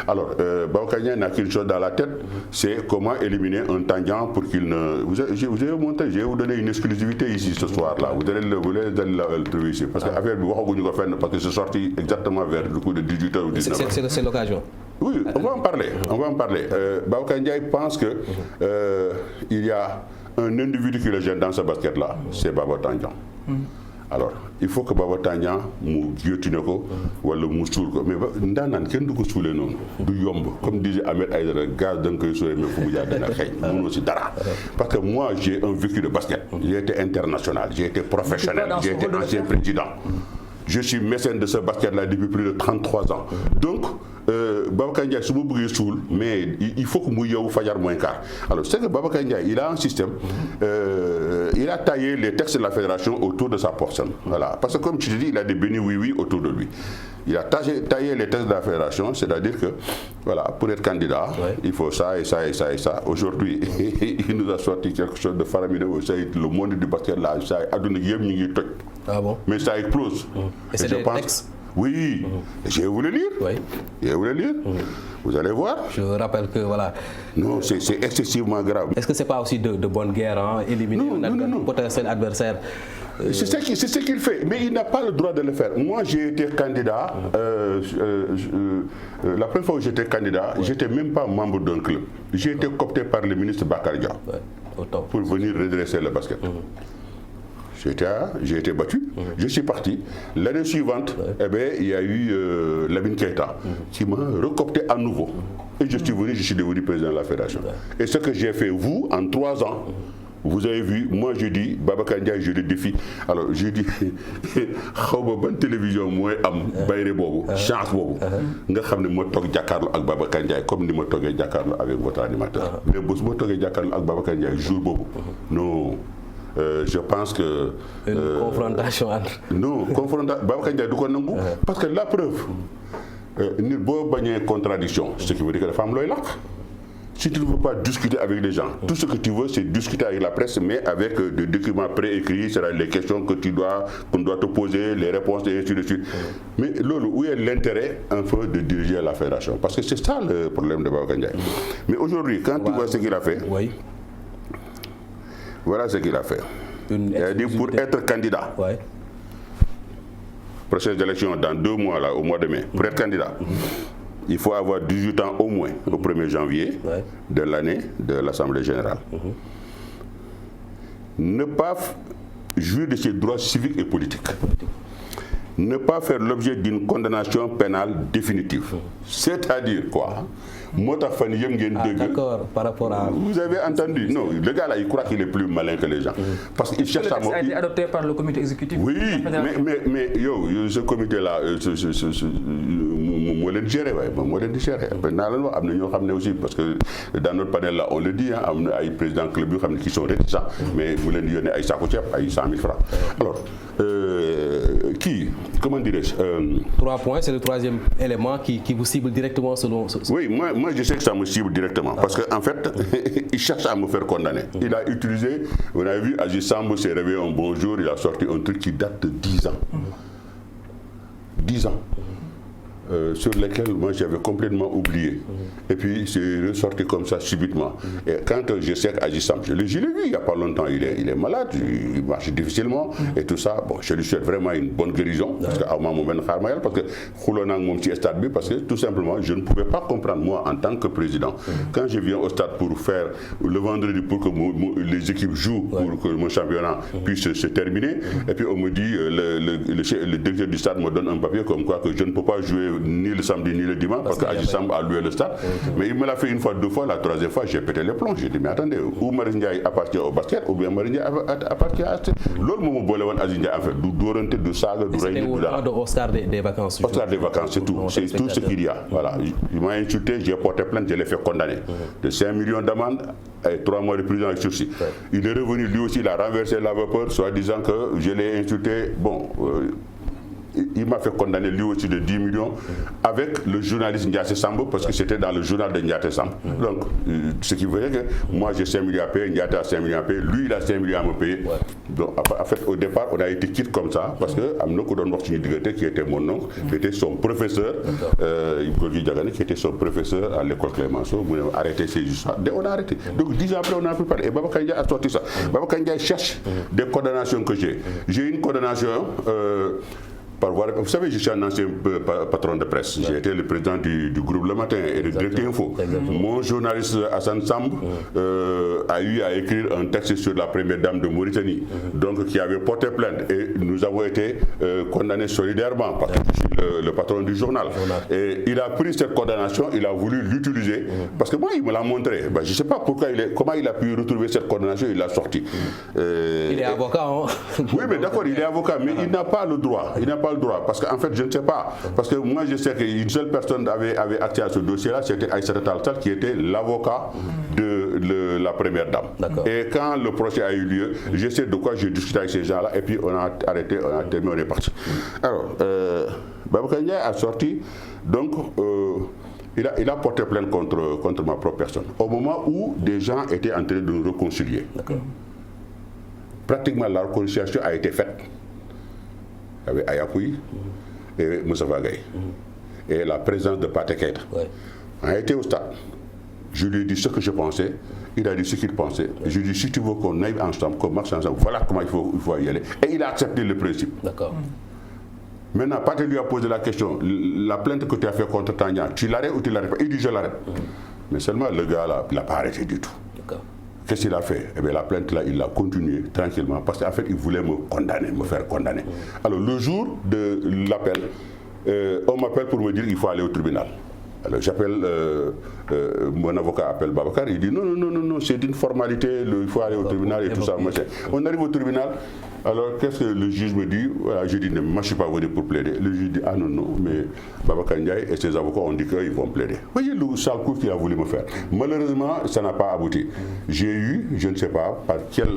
Alors, Babacar Ndiaye n'a qu'une chose dans la tête, c'est comment éliminer un Tandian pour qu'il ne... Vous avez montré, je vais vous donner une exclusivité ici ce soir-là. Vous allez le trouver ici. Parce que l'affaire, parce que c'est sorti exactement vers le coup de 18h ou 19h. C'est l'occasion. Oui, on va en parler. Babacar Ndiaye pense que il y a un individu qui le gêne dans ce basket-là, c'est Baba Tandian. Alors, il faut que Baba Tandian mu guillotine ko wala mu suul ko mais ndaanaan kenn du ko suulee noonu du yomb comme disait Ahmed Aïdara gaz da nga koy suulee mais fu mu jaar dana xeeñ mënoo si dara parce que moi j'ai un vécu de basket, j'ai été international, j'ai été professionnel, j'ai été ancien président. Je suis mécène de ce basket-là depuis plus de 33 ans. Donc, Babacar Ndiaye, si vous voulez soul, mais il faut que vous ayez fajar moins quart. Alors, c'est que Babacar Ndiaye, il a un système, il a taillé les textes de la fédération autour de sa personne. Voilà. Parce que comme tu te dis, il a des bénis oui-oui autour de lui. Il a taillé les textes de la fédération, c'est-à-dire que, voilà, pour être candidat, il faut ça et ça et ça et ça. Aujourd'hui, il nous a sorti quelque chose de faramineux. Le monde du basket, là, ça a donné Ah bon? Mais ça explose. Et c'est des textes? Oui, je vais vous le lire. Oui. Je vais vous le lire. Vous allez voir. Je rappelle que voilà. Non, c'est excessivement grave. Est-ce que c'est pas aussi de bonne guerre, hein, éliminer un potentiel adversaire? C'est ce qu'il fait, mais il n'a pas le droit de le faire. Moi, j'ai été candidat. La première fois où j'étais candidat, j'étais même pas membre d'un club. J'ai été coopté par le ministre Bakar Dia pour venir redresser le basket. J'ai été battu, je suis parti. L'année suivante, il y a eu Lamine Keita qui m'a recopté à nouveau. Et je suis devenu président de la fédération. Et ce que j'ai fait, vous, en 3 ans, vous avez vu, moi je dis, Babacar Ndiaye, je le défie. Alors je dis, bonne télévision, moi, bayre bobo, chance bobo. Nga xamné mo tok jakarlo ak Babacar Ndiaye comme ni mo togué jakarlo avec votre animateur. Mais bo mo togué jakarlo ak Babacar Ndiaye jour bobo. Non. Je pense que... Une confrontation entre... Non, confrontation... Parce que la preuve, il y a une contradiction, ce qui veut dire que la femme est là. Si tu ne veux pas discuter avec les gens, tout ce que tu veux, c'est discuter avec la presse, mais avec des documents préécrits, c'est-à-dire les questions qu'on doit te poser, les réponses, et ainsi de suite. Mais Lolo, où est l'intérêt un peu de diriger la fédération? Parce que c'est ça le problème de Babacar Ndiaye. Mais aujourd'hui, quand tu vois ce qu'il a fait... Oui. Voilà ce qu'il a fait. Il a dit pour être candidat, prochaine élection dans 2 mois, là, au mois de mai, pour être candidat, il faut avoir 18 ans au moins au 1er janvier de l'année de l'Assemblée générale. Ne pas jouir de ses droits civiques et politiques. Ne pas faire l'objet d'une condamnation pénale définitive. C'est-à-dire quoi? D'accord, par rapport à... Vous avez entendu? Non, le gars là, il croit qu'il est plus malin que les gens. Parce qu'il cherche à... Ça a été adopté par le comité exécutif. Oui, mais ce comité là, moi le gérer, aussi, parce que dans notre panel là, on le dit, il y a des présidents club qui sont réticents, mais vous l'avez dit, il y a 100 000 francs. Alors, comment dirais-je 3 points, c'est le 3e élément qui vous cible directement selon... Oui, moi je sais que ça me cible directement, parce qu'en fait, il cherche à me faire condamner. Il a utilisé, vous avez vu, Aziz Sambo s'est réveillé un bon jour, il a sorti un truc qui date de 10 ans. 10 ans. Sur lesquels moi j'avais complètement oublié. Et puis c'est ressorti comme ça subitement. Et quand je sais qu'Aziz Sambo, je l'ai vu il n'y a pas longtemps, il est malade, il marche difficilement et tout ça. Bon, je lui souhaite vraiment une bonne guérison, parce que tout simplement je ne pouvais pas comprendre, moi en tant que président, quand je viens au stade pour faire le vendredi pour que les équipes jouent, pour que mon championnat puisse se terminer, et puis on me dit, le directeur du stade me donne un papier comme quoi que je ne peux pas jouer ni le samedi ni le dimanche parce qu'Aziz Sambo a loué le stade. Mais il me l'a fait 1 fois, 2 fois, la 3e fois j'ai pété les plombs. J'ai dit mais attendez, ou Maris Ndiaye appartient au basket ou bien Maris Ndiaye appartient à l'autre moment où Aziz Ndiaye en fait du dorante, du saga, du rey, du dara. C'était au stade des vacances. Au stade des vacances, c'est tout. C'est tout ce qu'il y a. Voilà. Il m'a insulté, j'ai porté plainte, je l'ai fait condamner. De 5 millions d'amende et 3 mois de prison avec sursis. Il est revenu lui aussi, il a renversé la vapeur, soit disant que je l'ai insulté. Bon. il m'a fait condamner lui aussi de 10 millions avec le journaliste Ndiaté Samb parce que c'était dans le journal de Ndiaté Samb. Donc, ce qui veut dire que moi j'ai 5 millions à payer, Ndiaté a 5 millions à payer, lui il a 5 millions à me payer. Ouais. Donc, en fait, au départ, on a été quitte comme ça parce que Amno Kodon Digaté, qui était mon oncle, qui était son professeur, qui était son professeur à l'école Clémenceau, on a arrêté ces histoires. On a arrêté. Donc 10 ans après, on a pu parler. Et Babacar Ndiaye a sorti ça. Babacar Ndiaye cherche des condamnations que j'ai. J'ai une condamnation par voie. Vous savez, je suis un ancien patron de presse. J'ai été le président du groupe Le Matin et de Direct Info. Mon journaliste Hassan Samb a eu à écrire un texte sur la première dame de Mauritanie, donc qui avait porté plainte. Et nous avons été condamnés solidairement parce que je suis le patron du journal. Et il a pris cette condamnation, il a voulu l'utiliser parce que moi, il me l'a montré. Ben, je ne sais pas pourquoi comment il a pu retrouver cette condamnation, il l'a sorti. Il est avocat, hein? Oui, mais d'accord, il est avocat, mais il n'a pas le droit. Il n'a pas le droit, parce qu'en fait, je ne sais pas. Parce que moi, je sais qu'une seule personne avait accès à ce dossier-là, c'était Aïssata Tall Sall, qui était l'avocat de la première dame. Et quand le procès a eu lieu, je sais de quoi j'ai discuté avec ces gens-là, et puis on a arrêté, on a terminé, on est parti. Alors, Babacar Ndiaye a sorti, donc, il a porté plainte contre ma propre personne, au moment où des gens étaient en train de nous réconcilier. Pratiquement, la réconciliation a été faite. Il y avait Ayapoui et Moussa Vagaye. Et la présence de Pathé Keïta. On a été au stade. Je lui ai dit ce que je pensais. Il a dit ce qu'il pensait. Je lui ai dit, si tu veux qu'on aille ensemble, qu'on marche ensemble, voilà comment il faut y aller. Et il a accepté le principe. D'accord. Maintenant, Pathé lui a posé la question, la plainte que tu as fait contre Tania, tu l'arrêtes ou tu l'arrêtes pas? Il dit, je l'arrête. Mais seulement, le gars là, il n'a pas arrêté du tout. D'accord. Qu'est-ce qu'il a fait? Eh bien, la plainte là, il l'a continuée tranquillement parce qu'en fait, il voulait me condamner, me faire condamner. Alors, le jour de l'appel, on m'appelle pour me dire qu'il faut aller au tribunal. Alors, j'appelle, mon avocat appelle Babacar, il dit non, c'est une formalité, il faut aller au tribunal et tout ça. On arrive au tribunal, alors qu'est-ce que le juge me dit? Voilà, je dis, moi je ne suis pas venu pour plaider. Le juge dit, ah non, mais Babacar Ndiaye et ses avocats ont dit qu'ils vont plaider. Vous voyez le sale coup qu'il a voulu me faire. Malheureusement, ça n'a pas abouti. J'ai eu, je ne sais pas par quel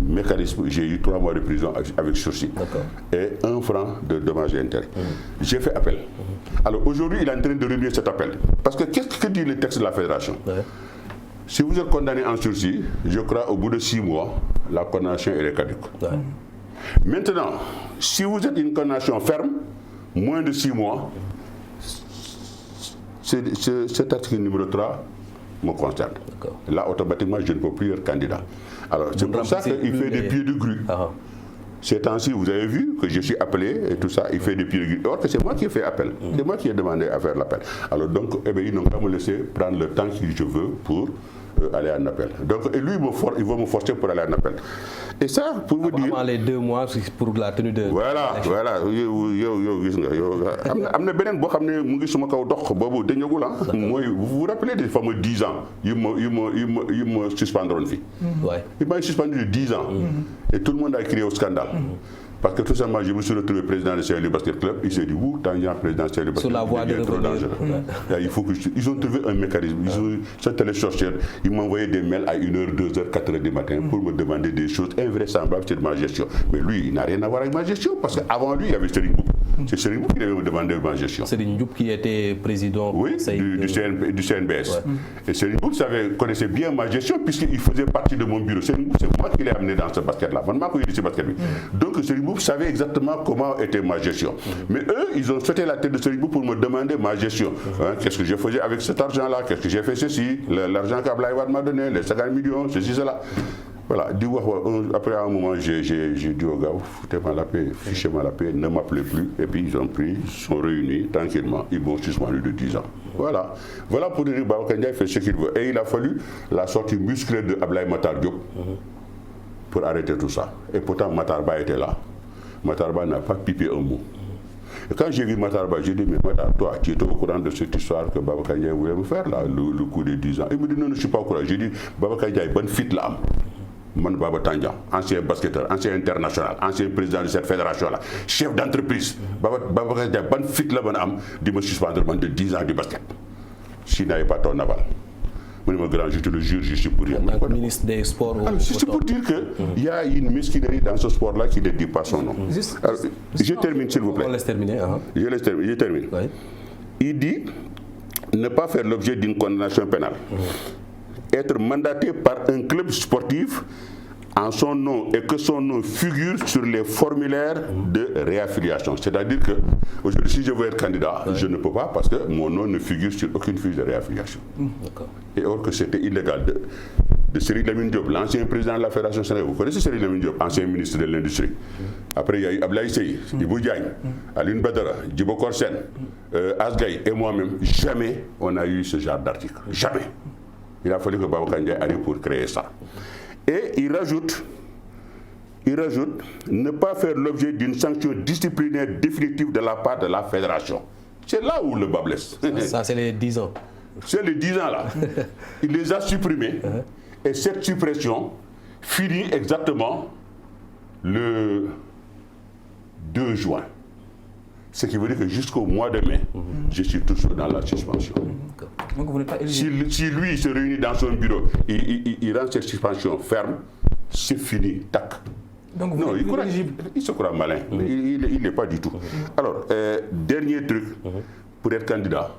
mécanisme, j'ai eu 3 mois de prison avec sursis et 1 franc de dommages et intérêts. J'ai fait appel. Alors aujourd'hui, il est en train de revenir cet appel. Parce que qu'est-ce que dit le texte de la Fédération? Si vous êtes condamné en sursis, je crois au bout de 6 mois, la condamnation est caduque. Maintenant, si vous êtes une condamnation ferme, moins de 6 mois, cet article numéro 3 me concerne. Là, automatiquement, je ne peux plus être candidat. Alors, c'est pour ça qu'il fait des pieds de grue. Ces temps-ci, vous avez vu que je suis appelé et tout ça, il fait des pieds de grue. Or que c'est moi qui ai fait appel. C'est moi qui ai demandé à faire l'appel. Alors donc, ils n'ont pas me laissé prendre le temps que je veux pour aller en appel. Donc, et lui, il va me forcer pour aller en appel. Et ça, pour vous dire... les 2 mois pour la tenue de... Voilà. Vous vous rappelez des fameux 10 ans, il me suspendront. Il m'a suspendu de 10 ans. Et tout le monde a crié au scandale. Parce que tout simplement, je me suis retrouvé président de Saint-Louis Basket Club. Il s'est dit, vous, Tangian, président de Saint-Louis Basket Club, sur la voie de trop dangereux. Il faut que ils ont trouvé un mécanisme. Ils ont téléchargé. Ils m'ont envoyé des mails à 1h, 2h, 4h du matin pour me demander des choses invraisemblables sur ma gestion. Mais lui, il n'a rien à voir avec ma gestion. Parce qu'avant lui, il y avait Serigne Mboup. C'est Serigne Mboup qui devait me demander ma gestion. Serigne Mboup qui était président du CNBS. Et Serigne Mboup connaissait bien ma gestion puisqu'il faisait partie de mon bureau. Serigne Mboup, c'est moi qui l'ai amené dans ce basket-là. Donc Serigne Mboup savait exactement comment était ma gestion. Mais eux, ils ont sauté la tête de Serigne Mboup pour me demander ma gestion. Qu'est-ce que je faisais avec cet argent-là? Qu'est-ce que j'ai fait ceci? L'argent qu'Ablaye Wade m'a donné, les 50 millions, ceci, cela. Voilà, après un moment, j'ai dit aux gars, foutez-moi la paix, fichez-moi la paix, ne m'appelez plus. Et puis ils sont réunis tranquillement, ils m'ont suspendu de 10 ans. Voilà pour dire que Babacar Ndiaye fait ce qu'il veut. Et il a fallu la sortie musclée de Ablaye Matar Diop pour arrêter tout ça. Et pourtant, Matar Ba était là. Matar Ba n'a pas pipé un mot. Et quand j'ai vu Matar Ba, j'ai dit, mais Matar, toi, tu étais au courant de cette histoire que Babacar Ndiaye voulait me faire, là, le coup de 10 ans. Il me dit, non, je ne suis pas au courant. J'ai dit, Babacar Ndiaye, bonne fit là. Man Baba Tandian, ancien basketteur, ancien international, ancien président de cette fédération-là, chef d'entreprise. Babacar Ndiaye, bonne fit là, de me suspendre de 10 ans du basket. S'il n'avait pas ton aval. Mon grand, je te le jure, je suis pour rien. En tant que ministre des Sports. C'est pour dire qu'il y a une mesquinerie dans ce sport-là qui ne dit pas son nom. Alors, je termine, s'il vous plaît. On laisse terminer. Je termine. Oui. Il dit ne pas faire l'objet d'une condamnation pénale. Être mandaté par un club sportif en son nom et que son nom figure sur les formulaires de réaffiliation. C'est-à-dire que aujourd'hui, si je veux être candidat, je ne peux pas parce que mon nom ne figure sur aucune fiche de réaffiliation. Et or que c'était illégal de Cyril Lamine Diop, l'ancien président de la Fédération sénégalaise. Vous connaissez Cyril Lamine Diop, ancien ministre de l'Industrie. Après, il y a eu Ablaye Seye, Ibou Diagne, Aline Badara, Djibo Korsen, Asgaï et moi-même. Jamais on a eu ce genre d'article. Jamais. Il a fallu que Babacar Ndiaye arrive pour créer ça. Et il rajoute ne pas faire l'objet d'une sanction disciplinaire définitive de la part de la fédération. C'est là où le bas blesse. Ça, c'est les 10 ans. C'est les 10 ans là. Il les a supprimés. Et cette suppression finit exactement le 2 juin. Ce qui veut dire que jusqu'au mois de mai, je suis toujours dans la suspension. Donc vous n'êtes pas éligible. Si lui se réunit dans son bureau, il rend cette suspension ferme, c'est fini, tac. Donc vous Non, il se croit malin, mais il n'est pas du tout. Alors, dernier truc, pour être candidat,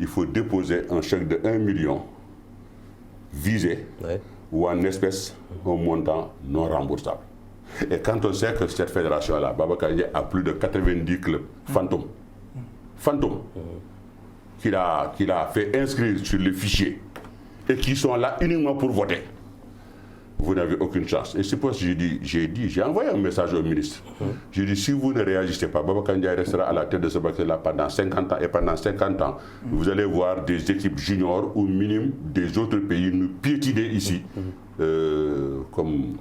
il faut déposer un chèque de 1 million visé ou en espèces au montant non remboursable. Et quand on sait que cette fédération-là, Babacar Ndiaye a plus de 90 clubs fantômes, qu'il a fait inscrire sur le fichier et qui sont là uniquement pour voter, vous n'avez aucune chance. Et c'est pour ça que j'ai envoyé un message au ministre. J'ai dit, si vous ne réagissez pas, Babacar Ndiaye restera à la tête de ce bac-là pendant 50 ans. Et pendant 50 ans, vous allez voir des équipes juniors ou minimes des autres pays nous piétiner ici, comme